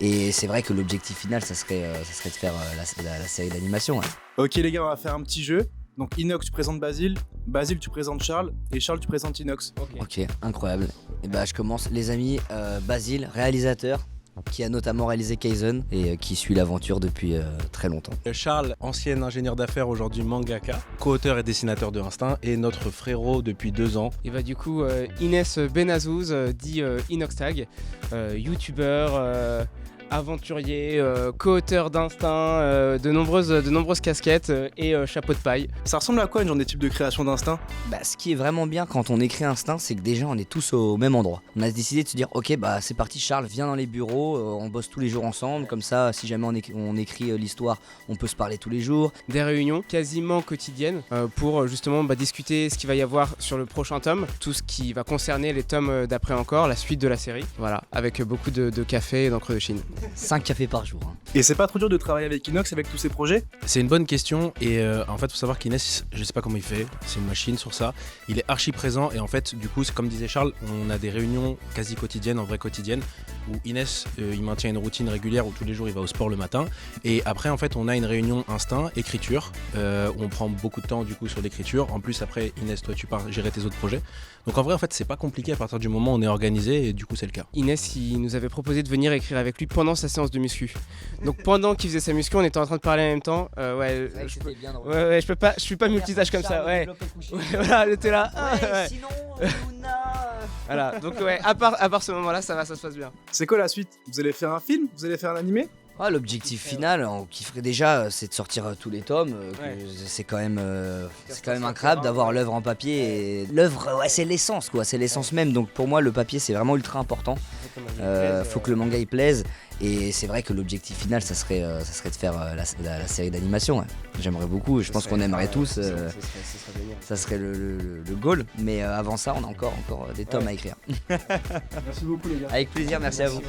Et c'est vrai que l'objectif final, ça serait de faire la série d'animation. Ouais. Ok les gars, on va faire un petit jeu. Donc Inox, tu présentes Basile, Basile, tu présentes Charles, et Charles, tu présentes Inox. Ok, incroyable. Et bah je commence, les amis. Basile, réalisateur, qui a notamment réalisé Kaizen et qui suit l'aventure depuis très longtemps. Charles, ancien ingénieur d'affaires, aujourd'hui mangaka, co-auteur et dessinateur de Instinct, et notre frérot depuis 2 ans. Et bah du coup Inès Benazouz, dit Inoxtag, youtubeur, aventurier, co-auteur d'Instinct, de nombreuses casquettes et chapeau de paille. Ça ressemble à quoi une journée type de création d'Instinct? Bah, ce qui est vraiment bien quand on écrit Instinct, c'est que déjà on est tous au même endroit. On a décidé de se dire ok bah c'est parti Charles, viens dans les bureaux, on bosse tous les jours ensemble, comme ça si jamais on écrit l'histoire, on peut se parler tous les jours. Des réunions quasiment quotidiennes pour justement discuter ce qu'il va y avoir sur le prochain tome, tout ce qui va concerner les tomes d'après encore, la suite de la série, voilà, avec beaucoup de café et d'encre de Chine. 5 cafés par jour. Hein. Et c'est pas trop dur de travailler avec Inox avec tous ces projets? C'est une bonne question et en fait faut savoir qu'Inès, je sais pas comment il fait, c'est une machine sur ça, il est archi présent et en fait du coup c'est comme disait Charles, on a des réunions quasi quotidiennes, en vrai quotidiennes, où Inès il maintient une routine régulière où tous les jours il va au sport le matin et après en fait on a une réunion instinct, écriture, où on prend beaucoup de temps du coup sur l'écriture, en plus après Inès toi tu pars gérer tes autres projets, donc en vrai en fait c'est pas compliqué à partir du moment où on est organisé et du coup c'est le cas. Inès il nous avait proposé de venir écrire avec lui pendant sa séance de muscu. Donc pendant qu'il faisait sa muscu, on était en train de parler en même temps. Je peux pas, je suis pas multitâche comme ça. Ouais, voilà, elle était là. Sinon, Luna. Voilà, donc ouais, à part ce moment-là, ça se passe bien. C'est quoi la suite? Vous allez faire un film? Vous allez faire un animé? L'objectif final, on kifferait déjà, c'est de sortir tous les tomes. C'est quand même incroyable d'avoir l'œuvre en papier. Et l'œuvre, ouais, c'est l'essence, quoi. C'est l'essence même. Donc pour moi, le papier, c'est vraiment ultra important. Faut que le manga il plaise. Et c'est vrai que l'objectif final, ça serait de faire la série d'animation. Ouais. J'aimerais beaucoup. Je pense qu'on aimerait tous. Ça serait le goal. Mais avant ça, on a encore des tomes à écrire. Merci beaucoup les gars. Avec plaisir. Merci à vous.